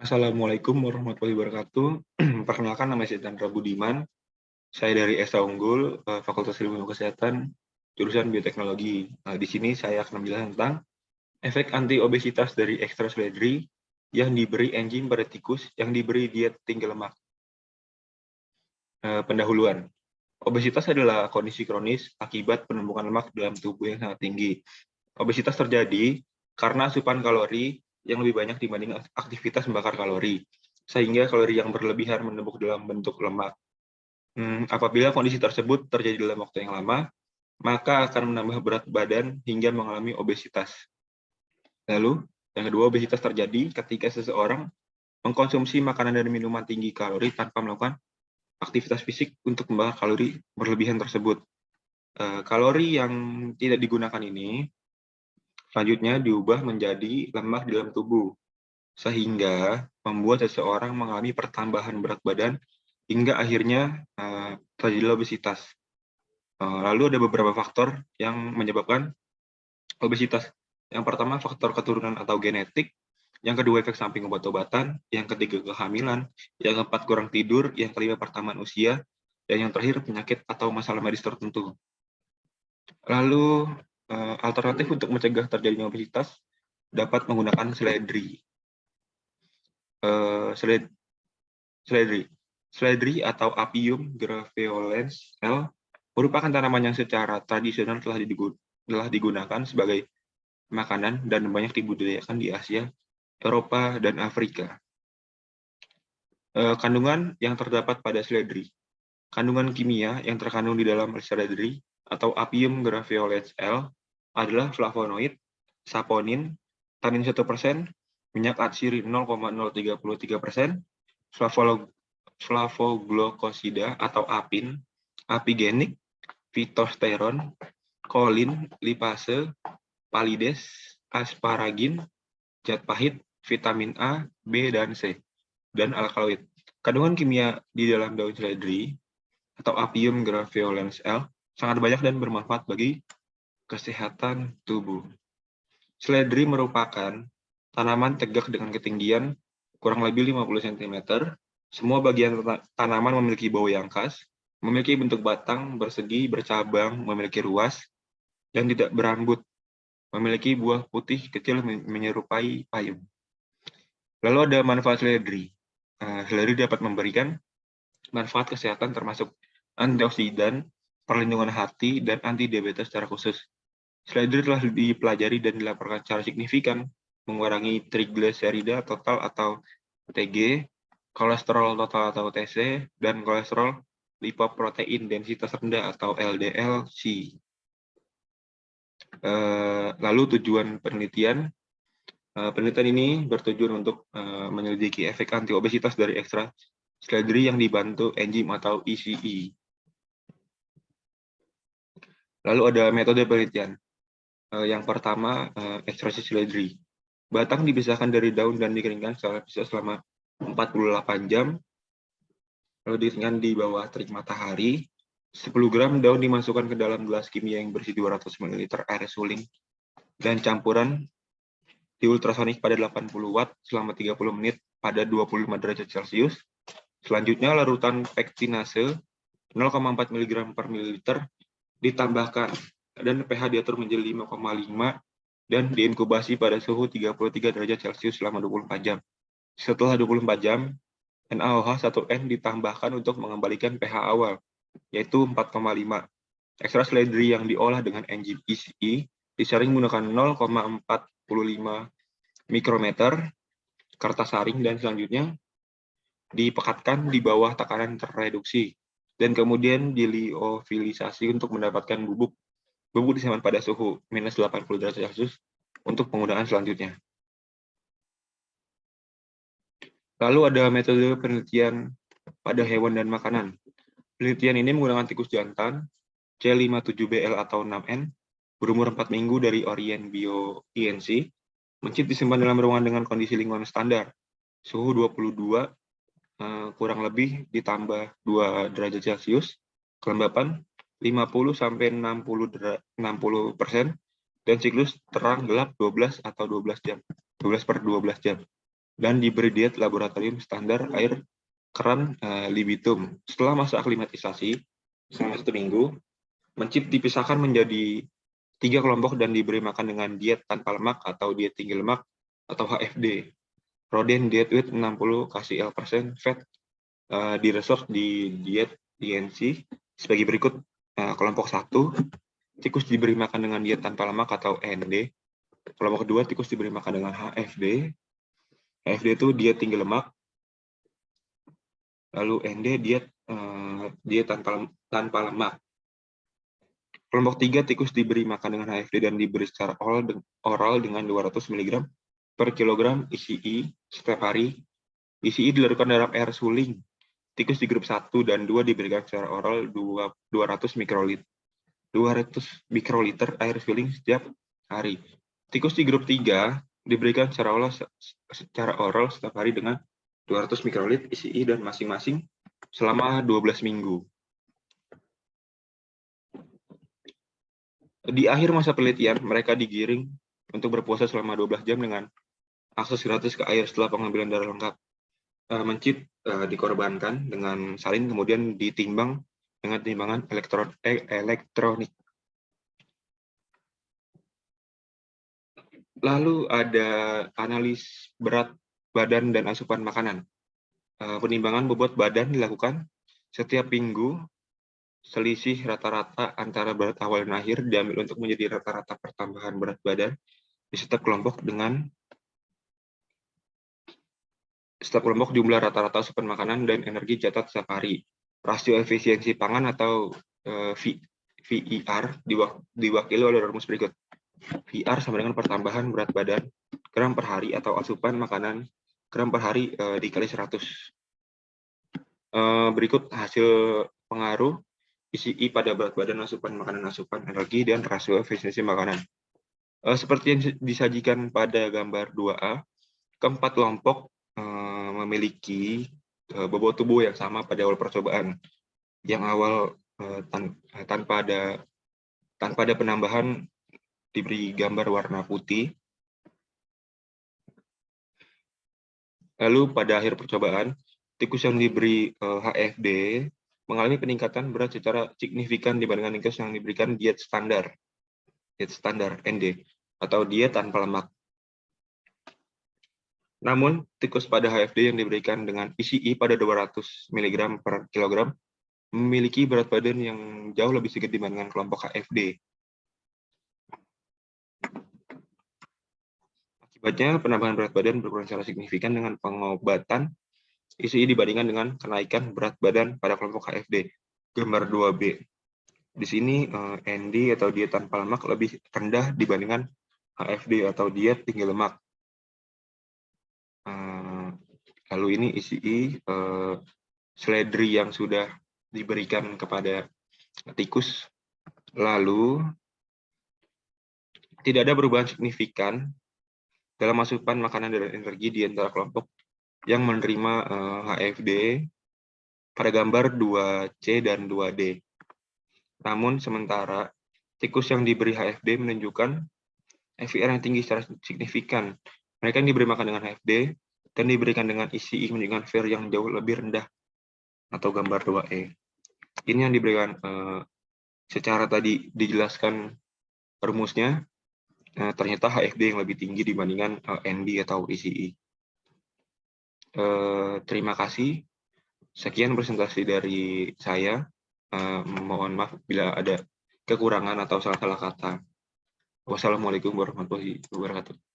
Assalamualaikum warahmatullahi wabarakatuh. Perkenalkan, nama saya Chandra Budiman. Saya dari Esa Unggul, Fakultas Ilmu Kesehatan, jurusan Bioteknologi. Nah, di sini saya akan menjelaskan tentang efek anti-obesitas dari extra celery yang diberi enzim pada tikus yang diberi diet tinggi lemak. Pendahuluan. Obesitas adalah kondisi kronis akibat penumpukan lemak dalam tubuh yang sangat tinggi. Obesitas terjadi karena asupan kalori yang lebih banyak dibanding aktivitas membakar kalori, sehingga kalori yang berlebihan menumpuk dalam bentuk lemak. Apabila kondisi tersebut terjadi dalam waktu yang lama, maka akan menambah berat badan hingga mengalami obesitas. Lalu, yang kedua, obesitas terjadi ketika seseorang mengkonsumsi makanan dan minuman tinggi kalori tanpa melakukan aktivitas fisik untuk membakar kalori berlebihan tersebut. Kalori yang tidak digunakan ini selanjutnya diubah menjadi lemak di dalam tubuh, sehingga membuat seseorang mengalami pertambahan berat badan hingga akhirnya terjadi obesitas. Lalu ada beberapa faktor yang menyebabkan obesitas. Yang pertama, faktor keturunan atau genetik. Yang kedua, efek samping obat-obatan. Yang ketiga, kehamilan. Yang keempat, kurang tidur. Yang kelima, pertambahan usia. Dan yang terakhir, penyakit atau masalah medis tertentu. Lalu, alternatif untuk mencegah terjadinya obesitas dapat menggunakan seledri. Seledri atau Apium graveolens L merupakan tanaman yang secara tradisional telah digunakan sebagai makanan dan banyak dibudidayakan di Asia, Eropa, dan Afrika. Kandungan yang terdapat pada seledri. Kandungan kimia yang terkandung di dalam seledri atau Apium graveolens L adalah flavonoid, saponin, tanin 1%, minyak atsiri 0,033%, flavoglukosida atau apin, apigenik, fitosteron, kolin, lipase, palides, asparagin, zat pahit, vitamin A, B, dan C, dan alkaloid. Kandungan kimia di dalam daun seledri atau Apium graveolens L sangat banyak dan bermanfaat bagi kesehatan tubuh. Seledri merupakan tanaman tegak dengan ketinggian kurang lebih 50 cm. Semua bagian tanaman memiliki bau yang khas, memiliki bentuk batang, bersegi, bercabang, memiliki ruas, dan tidak berambut. Memiliki buah putih kecil menyerupai payung. Lalu ada manfaat seledri. Seledri dapat memberikan manfaat kesehatan termasuk antioksidan, perlindungan hati, dan anti-diabetes secara khusus. Seledri telah dipelajari dan dilaporkan secara signifikan mengurangi trigliserida total atau TG, kolesterol total atau TC, dan kolesterol lipoprotein densitas rendah atau LDL-C. Lalu tujuan penelitian. Penelitian ini bertujuan untuk menyelidiki efek anti-obesitas dari ekstra seledri yang dibantu enzim atau ECE. Lalu ada metode penelitian. Yang pertama, ekstraksi seledri. Batang dipisahkan dari daun dan dikeringkan selama 48 jam, lalu dikeringkan di bawah terik matahari. 10 gram daun dimasukkan ke dalam gelas kimia yang berisi 200 ml air suling dan campuran di ultrasonik pada 80 watt selama 30 menit pada 25 derajat Celcius. Selanjutnya, larutan pektinase 0,4 mg per mililiter ditambahkan dan pH diatur menjadi 5,5 dan diinkubasi pada suhu 33 derajat Celcius selama 24 jam. Setelah 24 jam, NaOH 1N ditambahkan untuk mengembalikan pH awal, yaitu 4,5. Ekstra seledri yang diolah dengan enzim ECE disaring menggunakan 0,45 mikrometer kertas saring dan selanjutnya dipekatkan di bawah tekanan terreduksi dan kemudian diliofilisasi untuk mendapatkan bubuk disimpan pada suhu minus 80 derajat Celcius untuk penggunaan selanjutnya. Lalu ada metode penelitian pada hewan dan makanan. Penelitian ini menggunakan tikus jantan C57BL atau 6N berumur 4 minggu dari Orient Bio INC. Mencit disimpan dalam ruangan dengan kondisi lingkungan standar. Suhu 22 kurang lebih ditambah 2 derajat Celcius. Kelembapan 50-60% dan siklus terang gelap 12 atau 12 jam. 12/12 jam. dan diberi diet laboratorium standar air keran libitum. Setelah masa aklimatisasi selama 1 minggu, mencip dipisahkan menjadi 3 kelompok dan diberi makan dengan diet tanpa lemak atau diet tinggi lemak atau HFD. Roden diet with 60 kcal% fat diresort di diet DNC sebagai berikut. Kelompok 1, tikus diberi makan dengan diet tanpa lemak atau ND. Kelompok 2, tikus diberi makan dengan HFD. HFD itu diet tinggi lemak. Lalu ND diet tanpa lemak. Kelompok 3, tikus diberi makan dengan HFD dan diberi secara oral dengan 200 mg per kilogram ICI setiap hari. ICI dilarutkan dalam air suling. Tikus di grup 1 dan 2 diberikan secara oral 200 mikroliter air suling setiap hari. Tikus di grup 3 diberikan secara oral setiap hari dengan 200 mikroliter ICI dan masing-masing selama 12 minggu. Di akhir masa penelitian, mereka digiring untuk berpuasa selama 12 jam dengan akses gratis ke air setelah pengambilan darah lengkap. Mencip dikorbankan dengan salin, kemudian ditimbang dengan timbangan elektronik. Lalu ada analis berat badan dan asupan makanan. Penimbangan bobot badan dilakukan setiap minggu. Selisih rata-rata antara berat awal dan akhir diambil untuk menjadi rata-rata pertambahan berat badan di setiap kelompok dengan jumlah rata-rata asupan makanan dan energi catat setiap hari. Rasio efisiensi pangan atau VER diwakili oleh rumus berikut. VER sama dengan pertambahan berat badan gram per hari atau asupan makanan gram per hari dikali 100. Berikut hasil pengaruh ICI pada berat badan, asupan makanan, asupan energi, dan rasio efisiensi makanan. Seperti yang disajikan pada gambar 2A, keempat kelompok memiliki bobot tubuh yang sama pada awal percobaan. Yang awal tanpa ada penambahan diberi gambar warna putih. Lalu pada akhir percobaan, tikus yang diberi HFD mengalami peningkatan berat secara signifikan dibandingkan tikus yang diberikan diet standar ND atau diet tanpa lemak. Namun, tikus pada HFD yang diberikan dengan ICI pada 200 mg per kilogram memiliki berat badan yang jauh lebih sedikit dibandingkan kelompok HFD. Akibatnya, penambahan berat badan berkurang secara signifikan dengan pengobatan ICI dibandingkan dengan kenaikan berat badan pada kelompok HFD. Gambar 2B. Di sini ND atau diet tanpa lemak lebih rendah dibandingkan HFD atau diet tinggi lemak. Lalu ini ICI seledri yang sudah diberikan kepada tikus. Lalu tidak ada perubahan signifikan dalam asupan makanan dan energi di antara kelompok yang menerima HFD pada gambar 2C dan 2D. Namun sementara tikus yang diberi HFD menunjukkan FVR yang tinggi secara signifikan. Mereka yang diberi makan dengan HFD dan diberikan dengan ICI menunjukkan FVR yang jauh lebih rendah atau gambar 2E. Ini yang diberikan secara tadi dijelaskan rumusnya, ternyata HFD yang lebih tinggi dibandingkan ND atau ICI. Terima kasih. Sekian presentasi dari saya. Mohon maaf bila ada kekurangan atau salah-salah kata. Wassalamualaikum warahmatullahi wabarakatuh.